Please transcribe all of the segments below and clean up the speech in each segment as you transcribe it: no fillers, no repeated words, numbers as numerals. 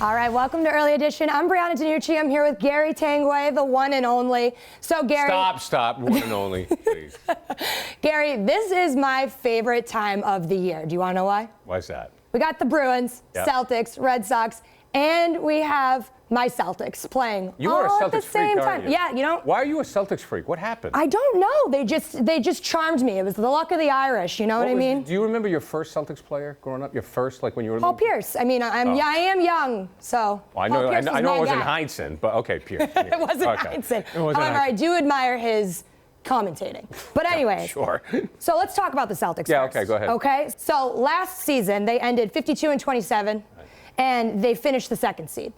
All right, welcome to Early Edition. I'm Brianna Denucci. I'm here with Gary Tanguay, the one and only. So, Gary. Stop, one and only, please. Gary, this is my favorite time of the year. Do you want to know why? Why's that? We got the Bruins, Yep. Celtics, Red Sox, and we have my Celtics playing You are a all Celtics at the freak, same aren't time. you? Yeah, you know. Why are you a Celtics freak? What happened? I don't know. They just charmed me. It was the luck of the Irish. You know what I mean? Do you remember your first Celtics player growing up? Your first, like when you were Paul Pierce. I mean, I am young, so. Well, Paul Pierce I was know my it wasn't guy. Heinsohn, but okay, Pierce. It wasn't Heinsohn. However, I do admire his commentating. But anyways. Sure. So let's talk about the Celtics Yeah, first. okay, go ahead. Okay, so last season they ended 52-27, and they finished the second seed.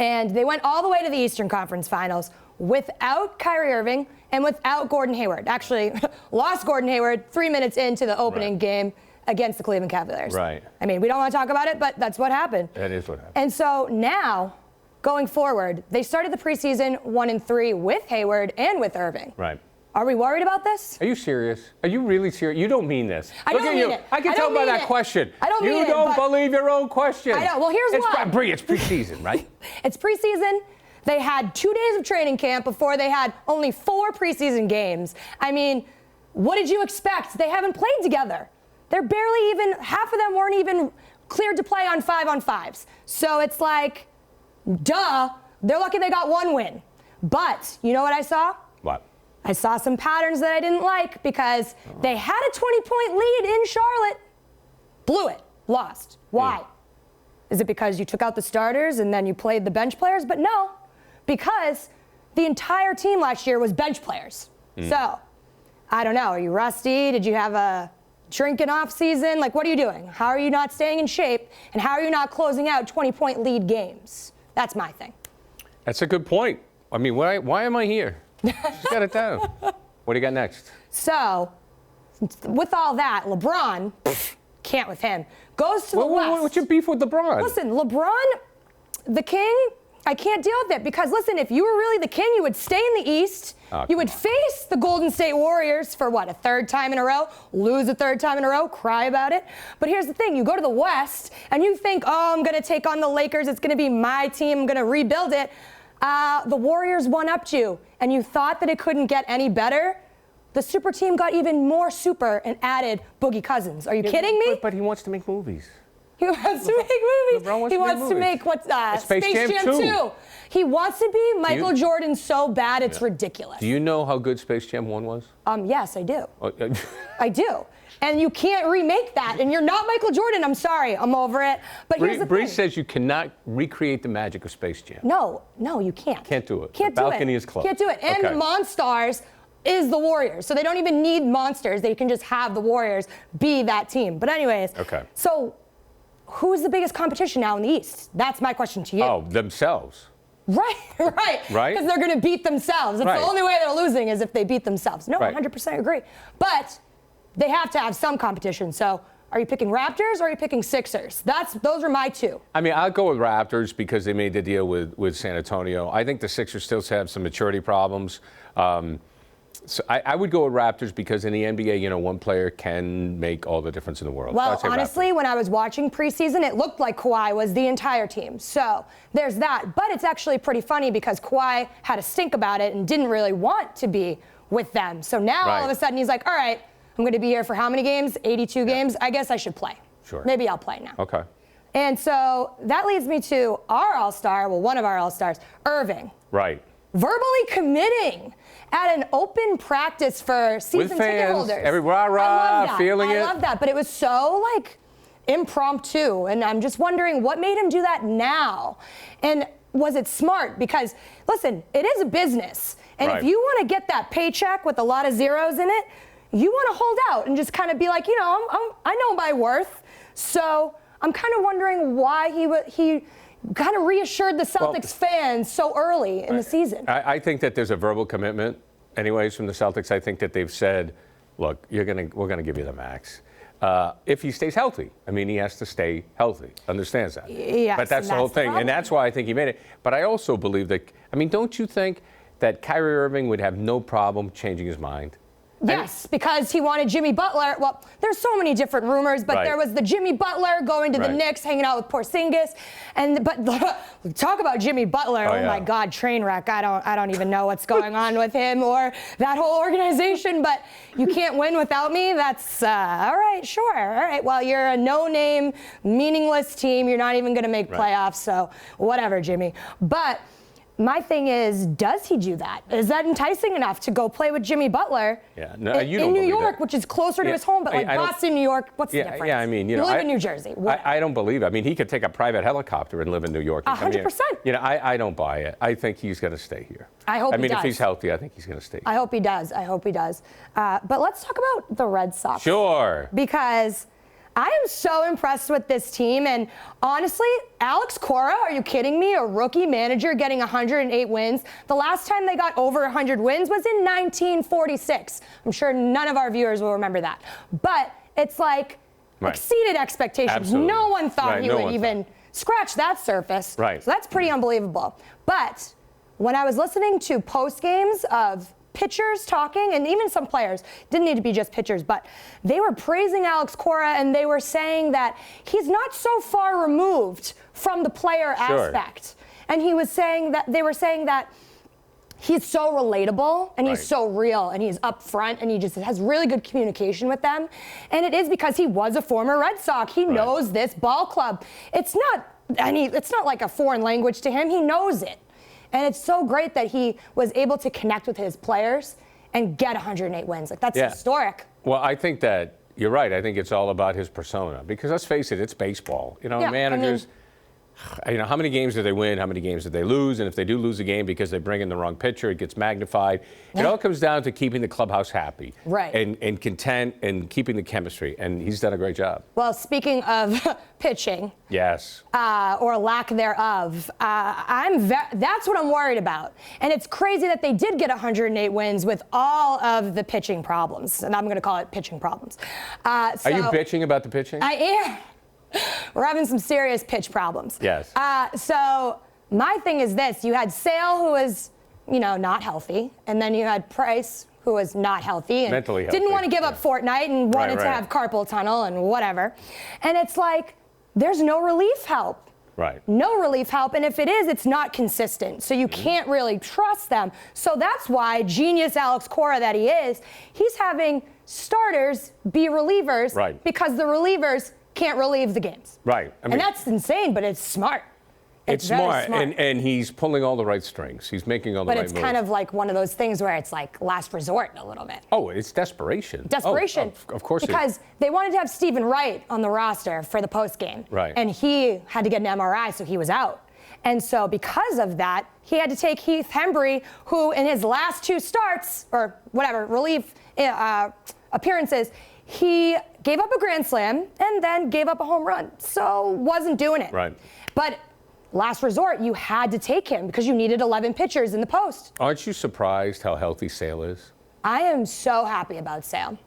And they went all the way to the Eastern Conference Finals without Kyrie Irving and without Gordon Hayward. Actually, lost Gordon Hayward 3 minutes into the opening game against the Cleveland Cavaliers. Right. I mean, we don't want to talk about it, but that's what happened. That is what happened. And so now, going forward, they started the preseason 1-3 with Hayward and with Irving. Right. Are we worried about this? Are you serious? Are you really serious? You don't mean this. I Look don't at mean you. it. I can I tell don't by mean that it. question. I don't mean You it, don't but- believe your own question. I know. Well, here's why. Brie, it's preseason, right? It's preseason. They had 2 days of training camp before they had only 4 preseason games. I mean, what did you expect? They haven't played together. They're barely even, half of them weren't even cleared to play on 5-on-5s. So it's like, duh, they're lucky they got 1 win. But you know what I saw? What? I saw some patterns that I didn't like because they had a 20-point lead in Charlotte, blew it, lost. Why? Is it because you took out the starters and then you played the bench players? But no, because the entire team last year was bench players. So, I don't know. Are you rusty? Did you have a drinking off season? Like, what are you doing? How are you not staying in shape? And how are you not closing out 20-point lead games? That's my thing. That's a good point. I mean, why am I here? Just got it down. What do you got next? So, with all that, LeBron, can't with him, goes to the West. What's your beef with LeBron? Listen, LeBron, the king, I can't deal with it because, listen, if you were really the king, you would stay in the East. You would face the Golden State Warriors for, what, a 3rd time in a row, lose a 3rd time in a row, cry about it. But here's the thing. You go to the West, and you think, oh, I'm going to take on the Lakers. It's going to be my team. I'm going to rebuild it. The Warriors one-upped you, and you thought that it couldn't get any better. The super team got even more super and added Boogie Cousins. Are you kidding me? But he wants to make movies. He wants to make movies. LeBron wants he to make wants to movies. make what's Space Jam 2. He wants to be Michael Jordan so bad it's ridiculous. Do you know how good Space Jam 1 was? Yes, I do. Oh, I do. And you can't remake that. And you're not Michael Jordan. I'm sorry. I'm over it. But here's the Bree thing. says you cannot recreate the magic of Space Jam. No, you can't. Can't do it. Can't The do it. balcony is closed. Can't do it. And Okay. Monstars is the Warriors. So they don't even need monsters. They can just have the Warriors be that team. But anyways. Okay. So who's the biggest competition now in the East? That's my question to you. Oh, themselves. Right. Right? Because they're going to beat themselves. That's Right. the only way they're losing is if they beat themselves. No, Right. 100% agree. But they have to have some competition. So are you picking Raptors or are you picking Sixers? Those are my 2. I mean, I'll go with Raptors because they made the deal with San Antonio. I think the Sixers still have some maturity problems. So I would go with Raptors because in the NBA, one player can make all the difference in the world. Well, So I'd say honestly, when I was watching preseason, it looked like Kawhi was the entire team. So there's that. But it's actually pretty funny because Kawhi had a stink about it and didn't really want to be with them. So now all of a sudden he's like, all right, I'm going to be here for how many games? 82 games. I guess I should play. Sure. Maybe I'll play now. Okay. And so that leads me to our All-Star, well, one of our All-Stars, Irving. Right. Verbally committing at an open practice for season ticket holders. Every rah-rah, feeling it. I love that, but it was so, impromptu, and I'm just wondering what made him do that now? And was it smart? Because, listen, it is a business, and if you want to get that paycheck with a lot of zeros in it, you want to hold out and just kind of be like, I know my worth. So I'm kind of wondering why he kind of reassured the Celtics fans so early in the season. I think that there's a verbal commitment, anyways, from the Celtics. I think that they've said, look, we're gonna give you the max. If he stays healthy. I mean, he has to stay healthy. Understands that. Yes, but that's the whole thing. And that's why I think he made it. But I also believe that, don't you think that Kyrie Irving would have no problem changing his mind? Yes, because he wanted Jimmy Butler. Well, there's so many different rumors, but there was the Jimmy Butler going to the Knicks, hanging out with Porzingis, but talk about Jimmy Butler. Oh my God, train wreck. I don't even know what's going on with him or that whole organization. But you can't win without me. That's all right. Sure. All right. Well, you're a no-name, meaningless team. You're not even going to make playoffs. So whatever, Jimmy. But my thing is, does he do that? Is that enticing enough to go play with Jimmy Butler in New York, which is closer to his home, but like Boston, New York, what's the difference? Yeah, I mean, you live in New Jersey. I don't believe it. I mean, he could take a private helicopter and live in New York. 100%. I don't buy it. I think he's going to stay here. I hope he does. I mean, if he's healthy, I think he's going to stay here. I hope he does. I hope he does. But let's talk about the Red Sox. Sure. Because I am so impressed with this team, and honestly, Alex Cora, are you kidding me? A rookie manager getting 108 wins. The last time they got over 100 wins was in 1946. I'm sure none of our viewers will remember that. But it's like exceeded expectations. Absolutely. No one thought he would even scratch that surface. Right. So that's pretty unbelievable. But when I was listening to post games of pitchers talking, and even some players, didn't need to be just pitchers, but they were praising Alex Cora, and they were saying that he's not so far removed from the player aspect. And he was saying that they were saying that he's so relatable, and he's so real, and he's upfront, and he just has really good communication with them. And it is because he was a former Red Sox. He knows this ball club. It's not like a foreign language to him. He knows it. And it's so great that he was able to connect with his players and get 108 wins. Like, that's historic. Well, I think that you're right. I think it's all about his persona. Because let's face it, it's baseball. You know, managers, how many games do they win? How many games do they lose? And if they do lose a game because they bring in the wrong pitcher, it gets magnified. It all comes down to keeping the clubhouse happy. And content and keeping the chemistry. And he's done a great job. Well, speaking of pitching. Yes. Or lack thereof. That's what I'm worried about. And it's crazy that they did get 108 wins with all of the pitching problems. And I'm going to call it pitching problems. Are you bitching about the pitching? I am. We're having some serious pitch problems. Yes. So my thing is this. You had Sale, who was, not healthy. And then you had Price, who was not healthy. And mentally healthy. Didn't want to give up Fortnite and wanted to have carpal tunnel and whatever. And it's like, there's no relief help. No relief help. And if it is, it's not consistent. So you can't really trust them. So that's why genius Alex Cora that he is, he's having starters be relievers because the relievers can't relieve the games. And that's insane, but it's smart. It's smart. And he's pulling all the right strings. He's making all the right moves. But it's kind of like one of those things where it's like last resort a little bit. Oh, it's desperation. Desperation. Of course. Because they wanted to have Stephen Wright on the roster for the post game. And he had to get an MRI, so he was out. And so because of that, he had to take Heath Hembree, who in his last two starts, or whatever, relief appearances, he gave up a grand slam and then gave up a home run. So wasn't doing it. But last resort, you had to take him because you needed 11 pitchers in the post. Aren't you surprised how healthy Sale is? I am so happy about Sale.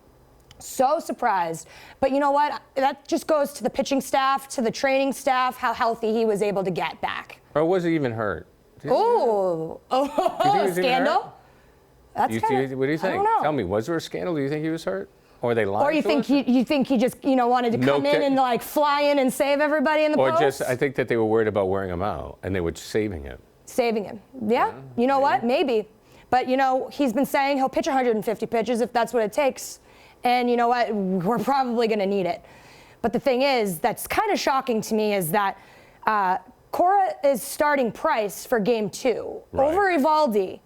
So surprised. But you know what? That just goes to the pitching staff, to the training staff, how healthy he was able to get back. Or was he even hurt? Scandal? That's what do you think? I don't know. Tell me, was there a scandal? Do you think he was hurt? Or they lied? Or you think he just wanted to come in and like fly in and save everybody in the post? Or just I think that they were worried about wearing him out and they were saving him. Saving him. Yeah. You know what? Maybe. But he's been saying he'll pitch 150 pitches if that's what it takes. And you know what? We're probably going to need it. But the thing is, that's kind of shocking to me is that Cora is starting Price for game 2 over Evaldi.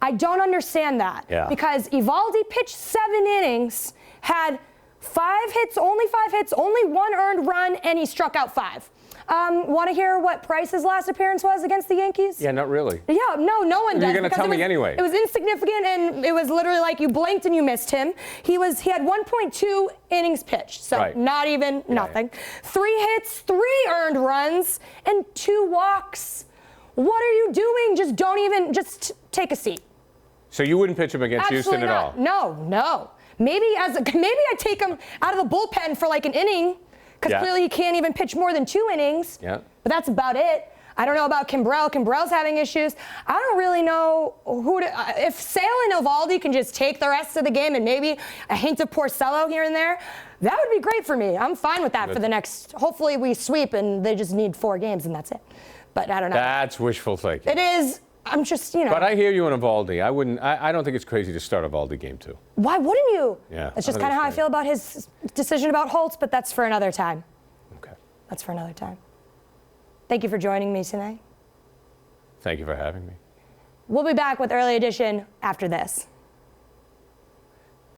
I don't understand that. Because Evaldi pitched 7 innings, had 5 hits, only 1 earned run, and he struck out 5. Want to hear what Price's last appearance was against the Yankees? Yeah, not really. Yeah, no one does. You're going to tell me anyway. It was insignificant, and it was literally like you blinked and you missed him. He had 1.2 innings pitched, so not even nothing. 3 hits, 3 earned runs, and 2 walks. What are you doing? Just take a seat. So you wouldn't pitch him against Houston at all? No. Maybe I take him out of the bullpen for like an inning, because clearly he can't even pitch more than 2 innings. But that's about it. I don't know about Kimbrell. Kimbrell's having issues. I don't really know if Sale and Eovaldi can just take the rest of the game and maybe a hint of Porcello here and there, that would be great for me. I'm fine with that for the next, hopefully we sweep and they just need 4 games and that's it. But I don't know. That's wishful thinking. It is. I'm just, But I hear you on Eovaldi. I don't think it's crazy to start Eovaldi game 2. Why wouldn't you? Yeah. That's just kind of how I feel about his decision about Holtz, but that's for another time. Okay. That's for another time. Thank you for joining me tonight. Thank you for having me. We'll be back with Early Edition after this.